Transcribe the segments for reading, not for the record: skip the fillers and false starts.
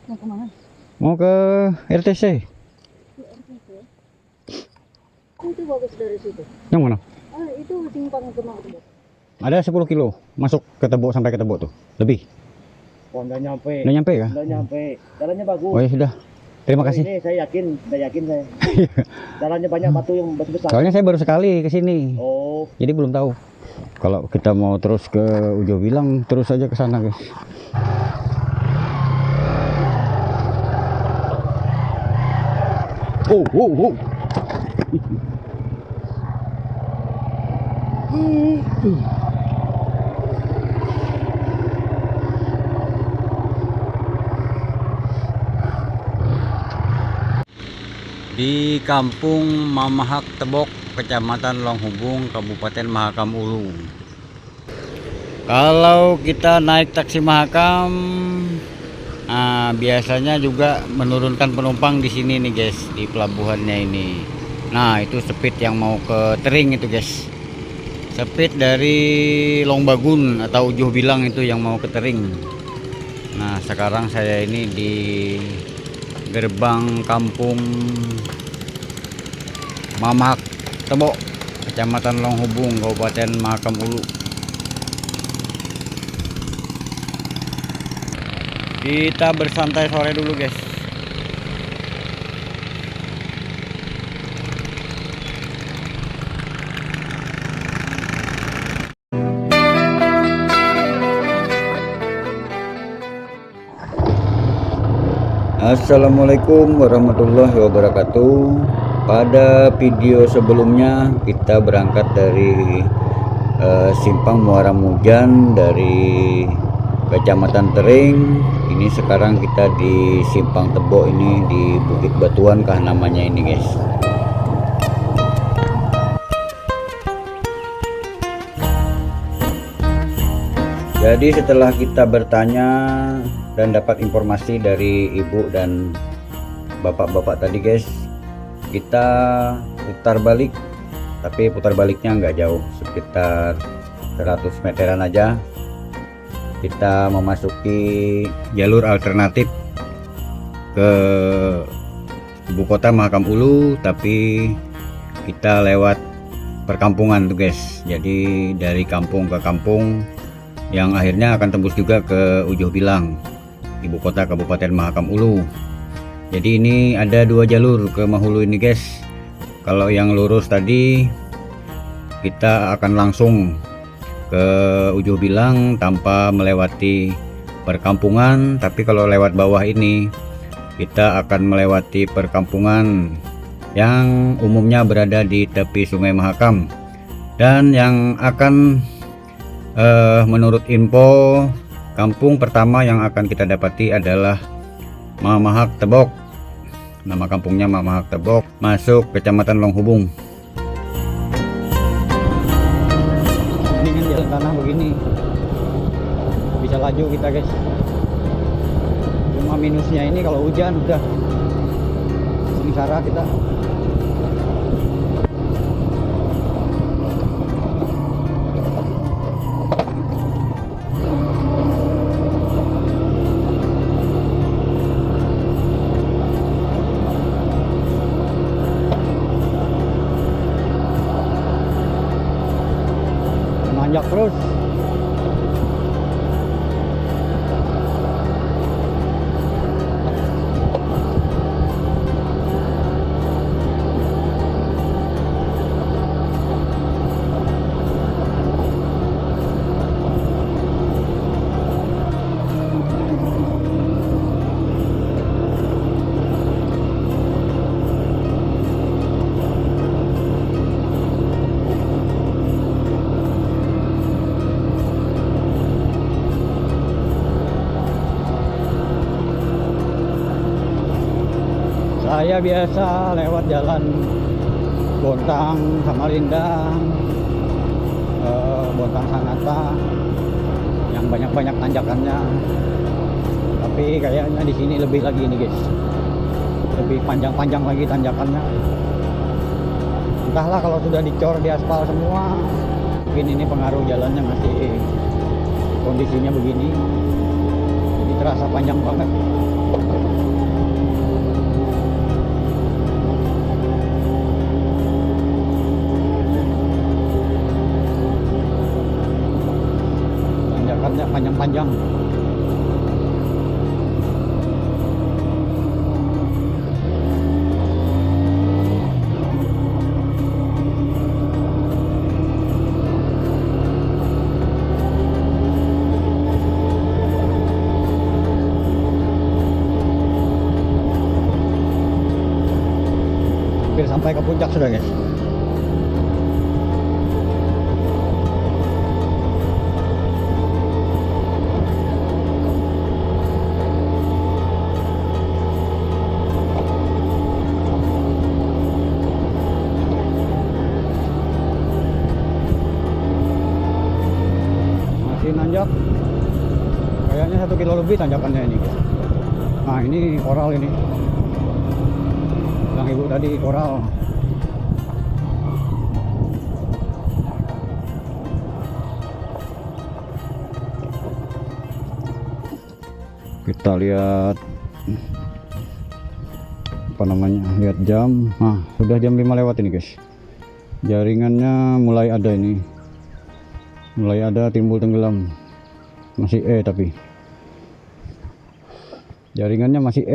Mau kemana? Mau ke RTC. Itu bagus dari situ. Yang mana? Itu simpang Kemang Tebok. Ada 10 kilo masuk ke Tebok sampai ke Tebok tuh. Lebih. Oh, nggak nyampe. Udah nyampe ya? Nggak nyampe. Jalannya bagus. Oh ya sudah. Terima kasih. Ini saya yakin saya. Jalannya banyak batu yang besar. Soalnya saya baru sekali ke sini. Oh, Jadi belum tahu. Kalau kita mau terus ke Ujo Bilang, terus aja ke sana, guys. Oh. Di Kampung Mamahak Tebok, Kecamatan Longhubung, Kabupaten Mahakam Ulu. Kalau kita naik taksi Mahakam, biasanya juga menurunkan penumpang di sini nih guys, di pelabuhannya ini. Nah itu speed yang mau ke Tering itu guys. Speed dari Longbagun atau Ujuh Bilang itu yang mau ke Tering. Nah sekarang saya ini di gerbang Kampung Mamahak Tebok, Kecamatan Longhubung, Kabupaten Mahakam Ulu. Kita bersantai sore dulu guys. Assalamualaikum warahmatullahi wabarakatuh. Pada video sebelumnya kita berangkat dari Simpang Muara Mujan dari Kecamatan Tering. Ini sekarang kita di Simpang Tebok ini, di Bukit Batuan kah namanya ini guys. Jadi setelah kita bertanya dan dapat informasi dari ibu dan bapak-bapak tadi guys, kita putar balik, tapi putar baliknya nggak jauh, sekitar 100 meteran aja. Kita memasuki jalur alternatif ke ibu kota Mahakam Ulu, tapi kita lewat perkampungan tuh guys. Jadi dari kampung ke kampung yang akhirnya akan tembus juga ke Ujuh Bilang, ibu kota Kabupaten Mahakam Ulu. Jadi ini ada dua jalur ke Mahulu ini guys. Kalau yang lurus tadi kita akan langsung ke Ujuh Bilang tanpa melewati perkampungan, tapi kalau lewat bawah ini kita akan melewati perkampungan yang umumnya berada di tepi Sungai Mahakam, dan yang akan menurut info, kampung pertama yang akan kita dapati adalah Mamahak Tebok. Nama kampungnya Mamahak Tebok, masuk Kecamatan Longhubung. Ini kan jalan tanah begini, bisa laju kita guys. Cuma minusnya ini kalau hujan udah sengsara kita. Nanjak terus. Saya biasa lewat jalan Bontang Samarinda, Bontang Sanata, yang banyak-banyak tanjakannya. Tapi kayaknya di sini lebih lagi nih guys, lebih panjang-panjang lagi tanjakannya. Entahlah, kalau sudah dicor di aspal semua, mungkin ini pengaruh jalannya masih kondisinya begini. Jadi terasa panjang banget. Tanjakannya panjang-panjang. Hampir sampai ke puncak sudah, guys. Masih nanjak. Kayaknya 1 kilo lebih tanjakannya ini, guys. Nah, ini koral ini. Yang ibu tadi koral. Kita lihat apa namanya, lihat jam. Nah, sudah jam 5 lewat ini, guys. Jaringannya mulai ada ini, mulai ada timbul tenggelam. Masih tapi jaringannya masih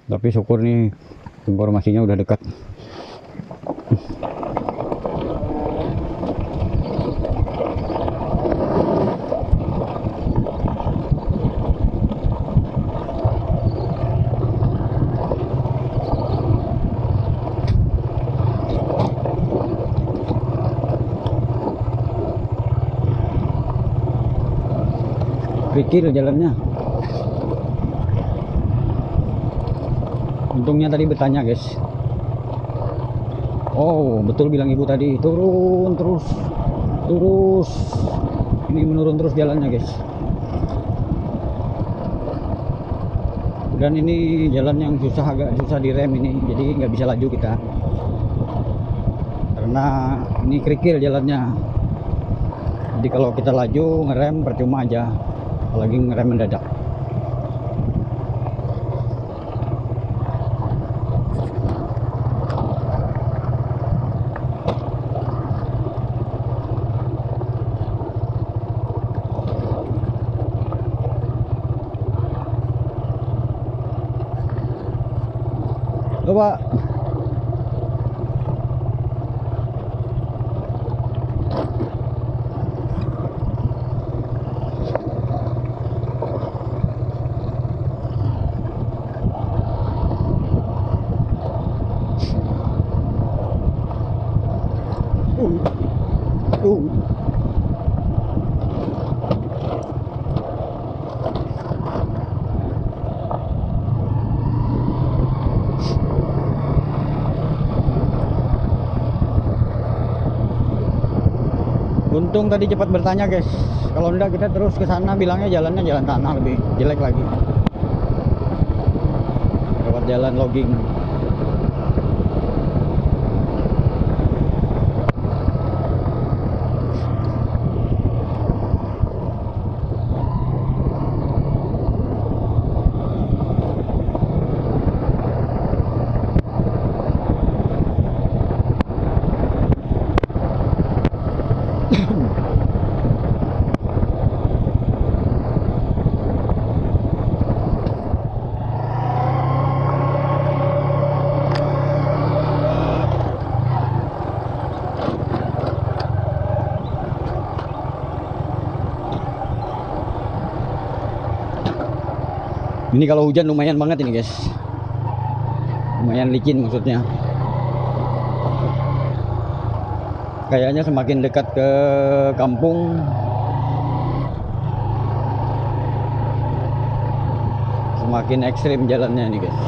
tapi syukur nih informasinya udah dekat. Pikir jalannya. Untungnya tadi bertanya, guys. Oh, betul bilang ibu tadi, turun terus. Ini menurun terus jalannya, guys. Dan ini jalan yang agak susah direm ini, jadi nggak bisa laju kita. Karena ini kerikil jalannya. Jadi kalau kita laju ngerem percuma aja, apalagi ngerem mendadak. Coba. Untung tadi cepat bertanya, guys. Kalau enggak kita terus ke sana bilangnya jalannya jalan tanah, lebih jelek lagi. Lewat jalan logging. Ini kalau hujan lumayan banget ini, guys. Lumayan licin maksudnya. Kayaknya semakin dekat ke kampung semakin ekstrim jalannya nih, guys.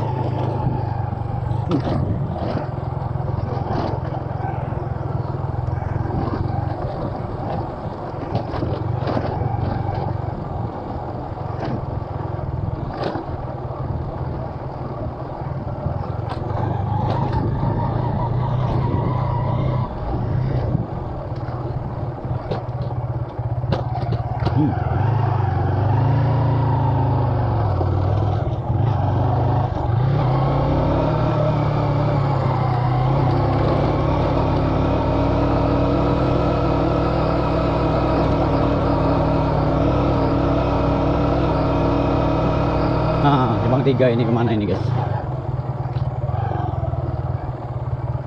Nah, simpang 3 ini kemana ini guys?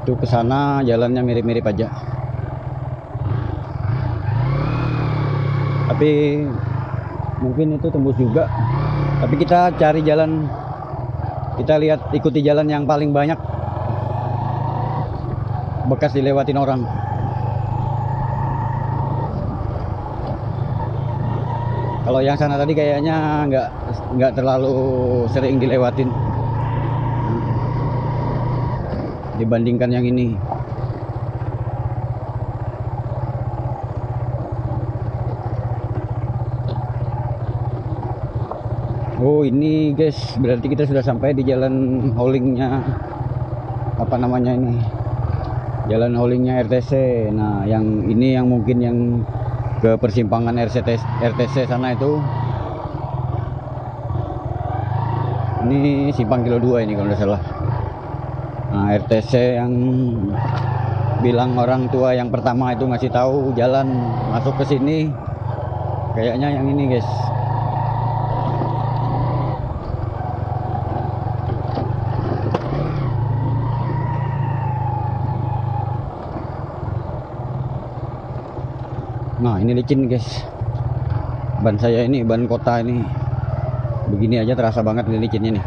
Itu ke sana jalannya mirip-mirip aja. Tapi mungkin itu tembus juga. Tapi kita cari jalan, kita lihat ikuti jalan yang paling banyak bekas dilewatin orang. Kalau yang sana tadi kayaknya nggak terlalu sering dilewatin dibandingkan yang ini. Oh ini guys, berarti kita sudah sampai di jalan haulingnya, apa namanya ini, jalan haulingnya RTC. Nah yang ini yang mungkin yang ke persimpangan RTC sana itu, ini simpang kilo 2 ini kalau tidak salah. Nah RTC yang bilang orang tua yang pertama itu ngasih tahu jalan masuk ke sini, kayaknya yang ini guys. Nah ini licin guys, ban saya ini, ban kota ini begini aja terasa banget ini licinnya nih.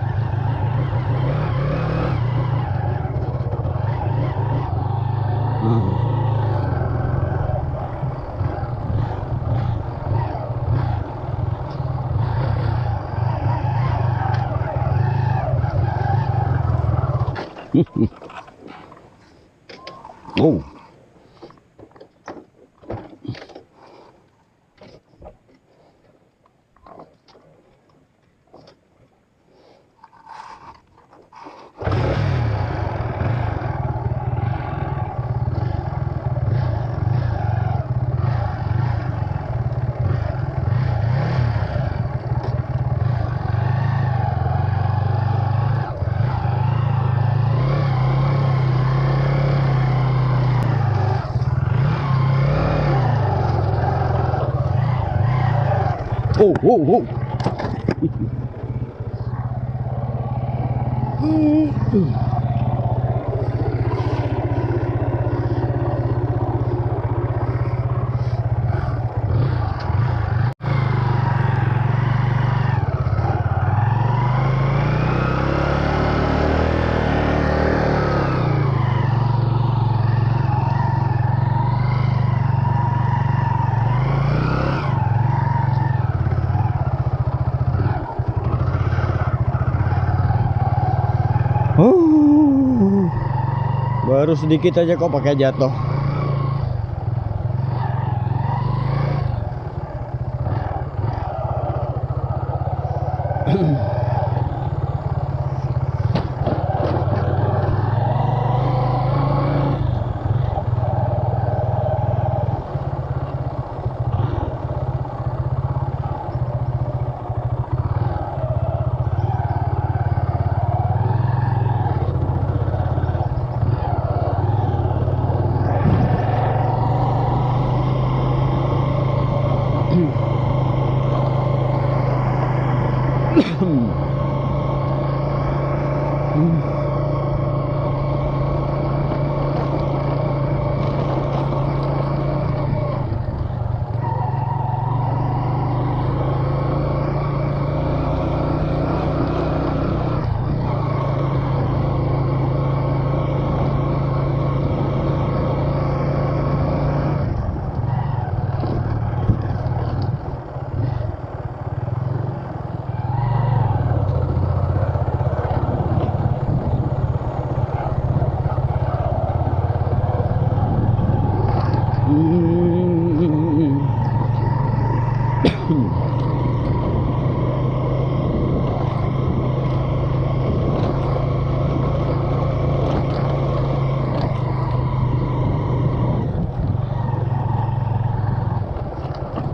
Oh. Oh. Baru sedikit aja kok pakai jatuh.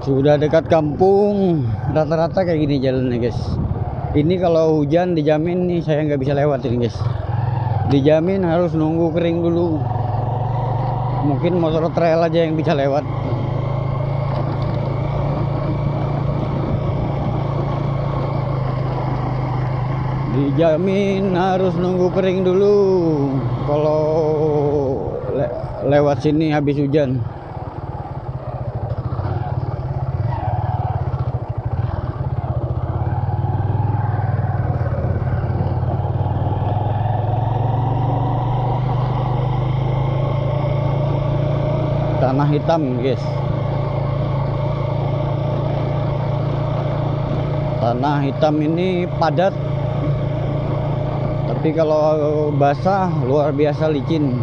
Sudah dekat kampung, rata-rata kayak gini jalannya guys. Ini kalau hujan dijamin nih saya nggak bisa lewat ini guys. Dijamin harus nunggu kering dulu. Mungkin motor trail aja yang bisa lewat. Dijamin harus nunggu kering dulu kalau lewat sini habis hujan. Tanah hitam, guys. Tanah hitam ini padat, tapi kalau basah luar biasa licin.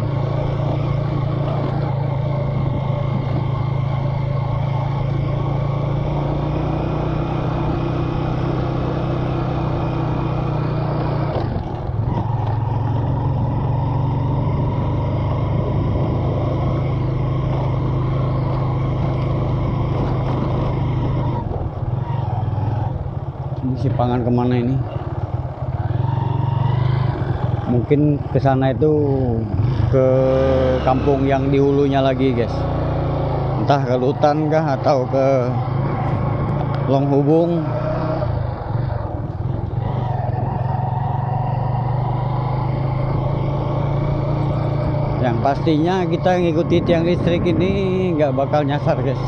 Sipangan kemana ini? Mungkin ke sana itu ke kampung yang di hulunya lagi, guys. Entah ke Lutan kah atau ke Longhubung. Yang pastinya kita ngikuti tiang listrik ini nggak bakal nyasar, guys.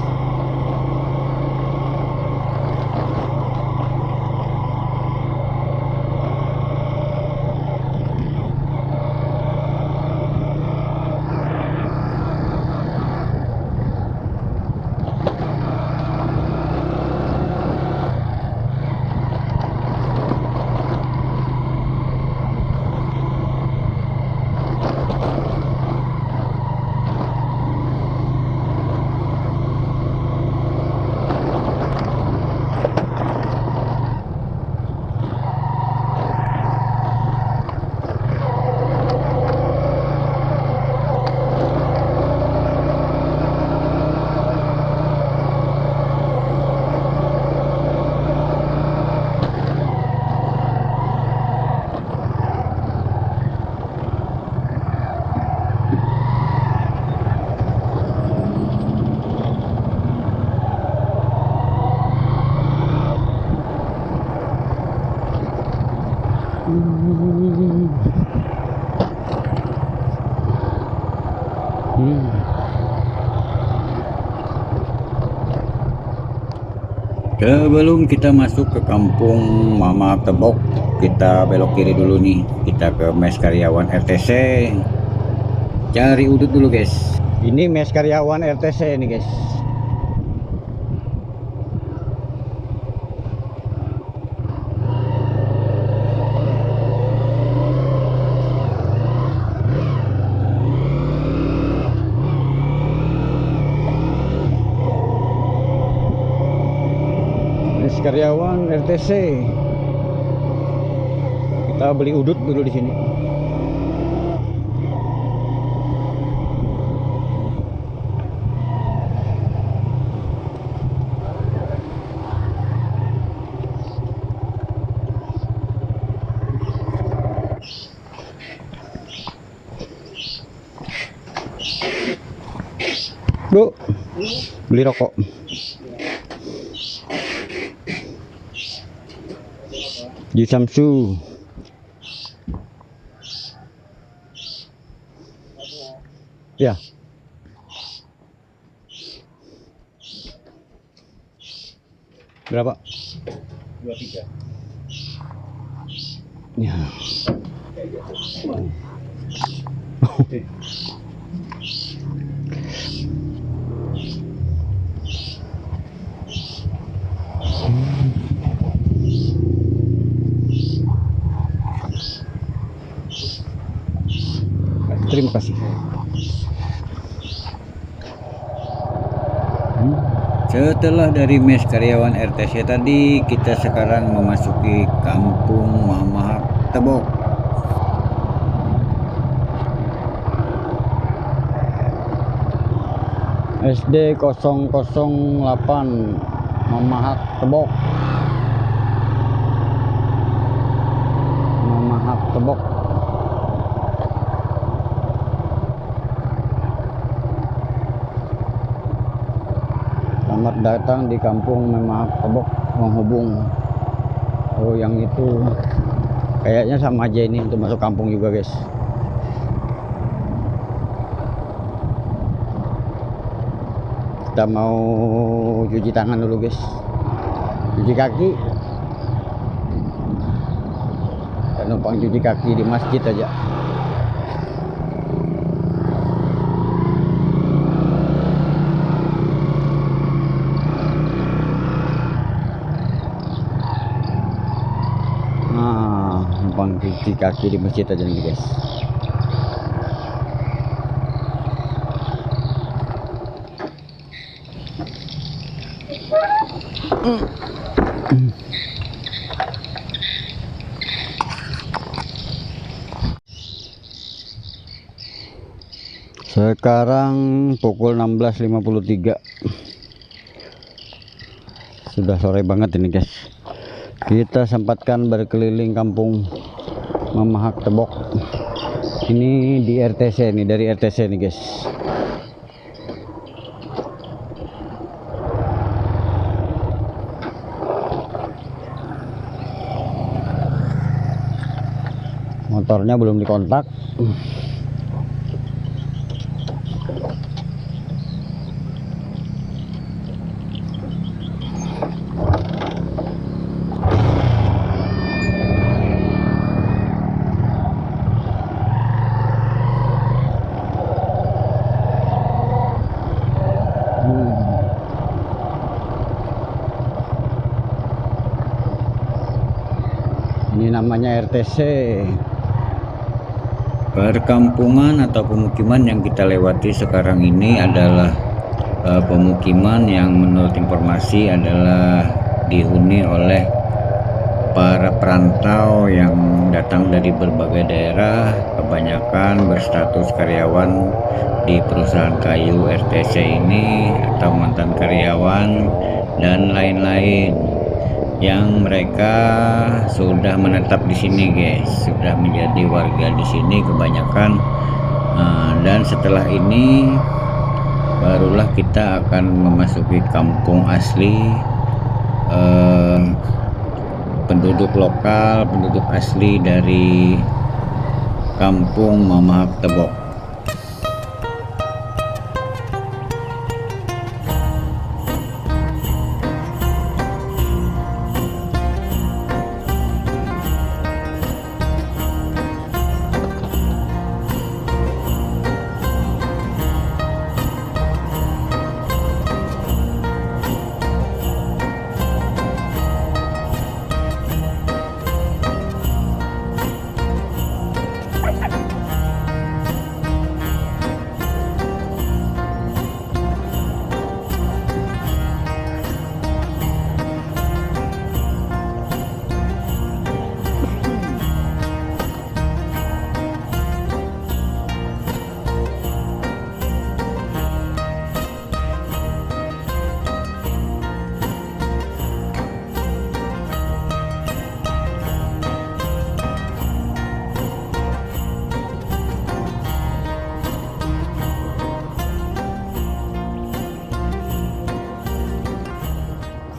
Sebelum kita masuk ke kampung Mama Tebok, kita belok kiri dulu nih. Kita ke mes karyawan RTC. Cari udut dulu, guys. Ini mes karyawan RTC nih, guys. Karyawan RTC. Kita beli udut dulu di sini. Bu, beli rokok. Di Samsu. Ya. Berapa? 23. Ya. Terima kasih. Setelah dari mes karyawan RTC tadi, kita sekarang memasuki kampung Mama Tebok. SD 008 Mama Tebok. Mama Tebok. Selamat datang di kampung Mama Tebok, Longhubung. Oh, yang itu Kayaknya sama aja ini untuk masuk kampung juga guys. Kita mau cuci tangan dulu guys, cuci kaki. Kita numpang cuci kaki di masjid aja. Nah, numpang cuci kaki di masjid aja nih guys. Sekarang pukul 16.53. Sudah sore banget ini guys. Kita sempatkan berkeliling kampung Mamahak Tebok. Ini di RTC nih, dari RTC nih guys. Motornya belum dikontak. Ini namanya RTC. Perkampungan atau pemukiman yang kita lewati sekarang ini adalah pemukiman yang menurut informasi adalah dihuni oleh para perantau yang datang dari berbagai daerah, kebanyakan berstatus karyawan di perusahaan kayu RTC ini atau mantan karyawan dan lain-lain, yang mereka sudah menetap di sini guys, sudah menjadi warga di sini kebanyakan. Dan setelah ini barulah kita akan memasuki kampung asli, penduduk lokal, penduduk asli dari kampung Mamahak Tebok.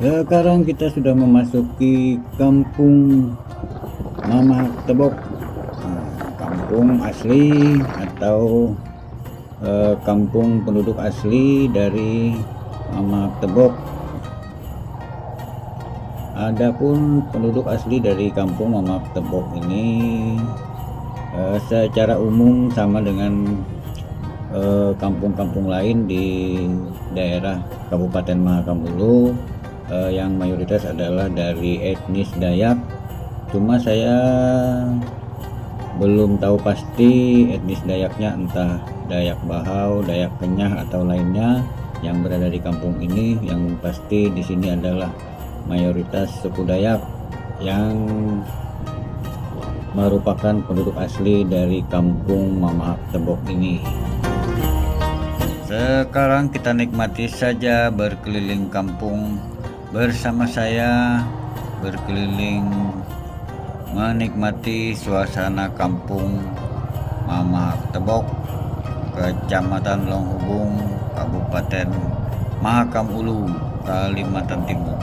Sekarang kita sudah memasuki kampung Mamahak Tebok, kampung asli atau kampung penduduk asli dari Mamahak Tebok. Adapun penduduk asli dari kampung Mamahak Tebok ini secara umum sama dengan kampung-kampung lain di daerah Kabupaten Mahakam Ulu, yang mayoritas adalah dari etnis Dayak. Cuma saya belum tahu pasti etnis Dayaknya, entah Dayak Bahau, Dayak Kenyah atau lainnya yang berada di kampung ini. Yang pasti di sini adalah mayoritas suku Dayak yang merupakan penduduk asli dari kampung Mamahak Tebok ini. Sekarang kita nikmati saja berkeliling kampung bersama saya, berkeliling menikmati suasana kampung Mamahak Tebok, Kecamatan Longhubung, Kabupaten Mahakam Ulu, Kalimantan Timur.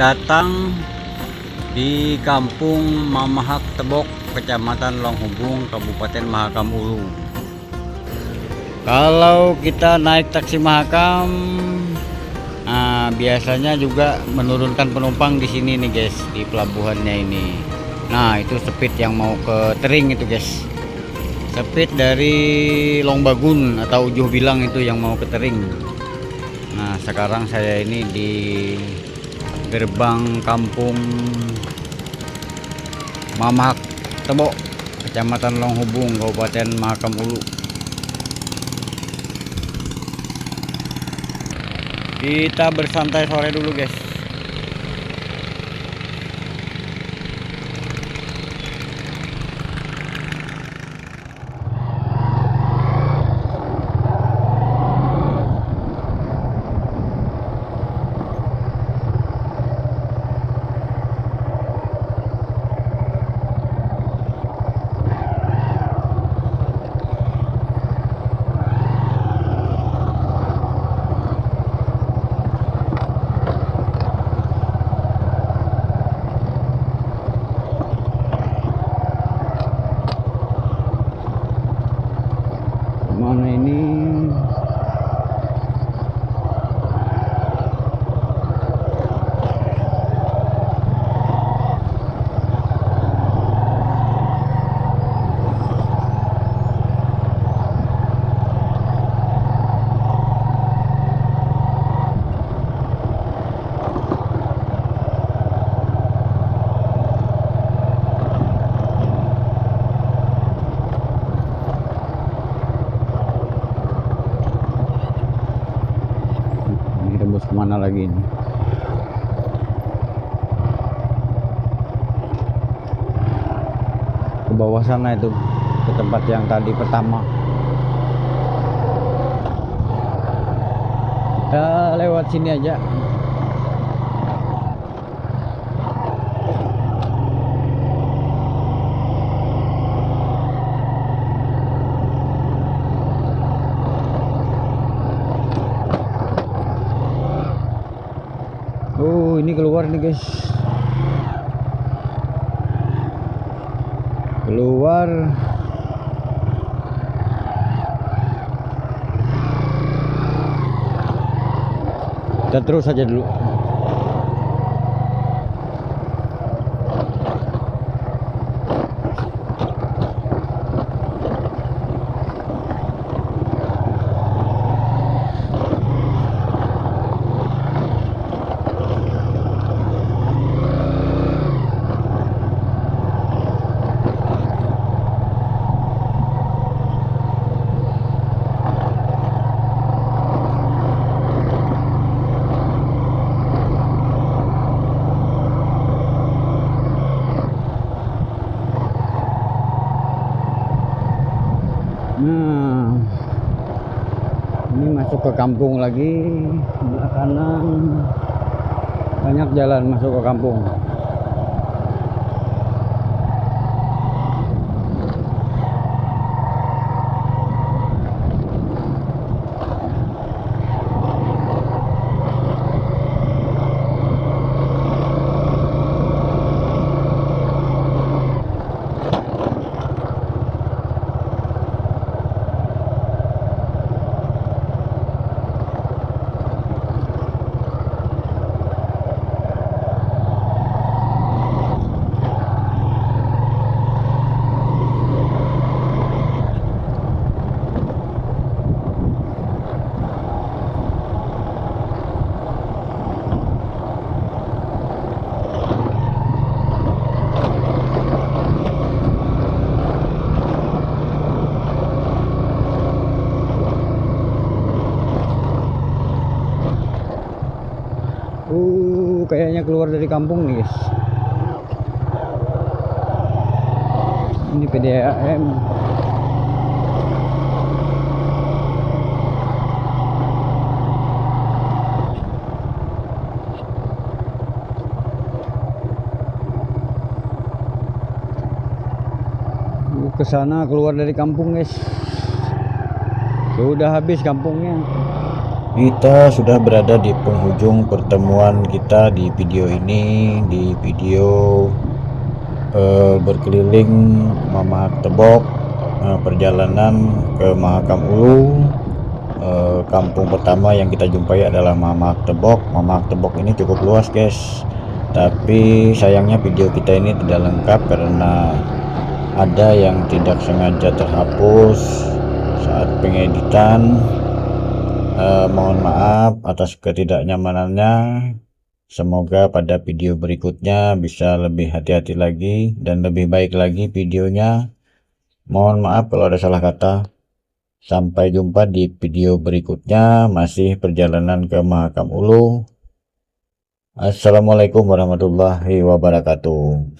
datang di Kampung Mamahak Tebok, Kecamatan Longhubung, Kabupaten Mahakam Ulu. Kalau kita naik taksi Mahakam, biasanya juga menurunkan penumpang di sini nih guys, di pelabuhannya ini. Nah, itu speed yang mau ke Tering itu guys. Speed dari Longbagun atau Ujuh Bilang itu yang mau ke Tering. Nah, sekarang saya ini di gerbang Kampung Mamahak Tebok, Kecamatan Longhubung, Kabupaten Mahakam Ulu. Kita bersantai sore dulu guys. Mana ini? Tembus kemana lagi ini? Ke bawah sana itu, ke tempat yang tadi pertama. Kita lewat sini aja. Oh, ini keluar nih guys. Keluar. Kita terus saja dulu. Nah, ini masuk ke kampung lagi, sebelah kanan banyak jalan masuk ke kampung. Kayaknya keluar dari kampung nih guys. Ini PDAM. Ke sana keluar dari kampung guys. Sudah habis kampungnya. Kita sudah berada di penghujung pertemuan kita di video ini, di video berkeliling Mamahak Tebok, perjalanan ke Mahakam Ulu. Kampung pertama yang kita jumpai adalah Mamahak Tebok. Mamahak Tebok ini cukup luas guys, tapi sayangnya video kita ini tidak lengkap karena ada yang tidak sengaja terhapus saat pengeditan. Mohon maaf atas ketidaknyamanannya. Semoga pada video berikutnya bisa lebih hati-hati lagi dan lebih baik lagi videonya. Mohon maaf kalau ada salah kata. Sampai jumpa di video berikutnya, masih perjalanan ke Mahakam Ulu. Assalamualaikum warahmatullahi wabarakatuh.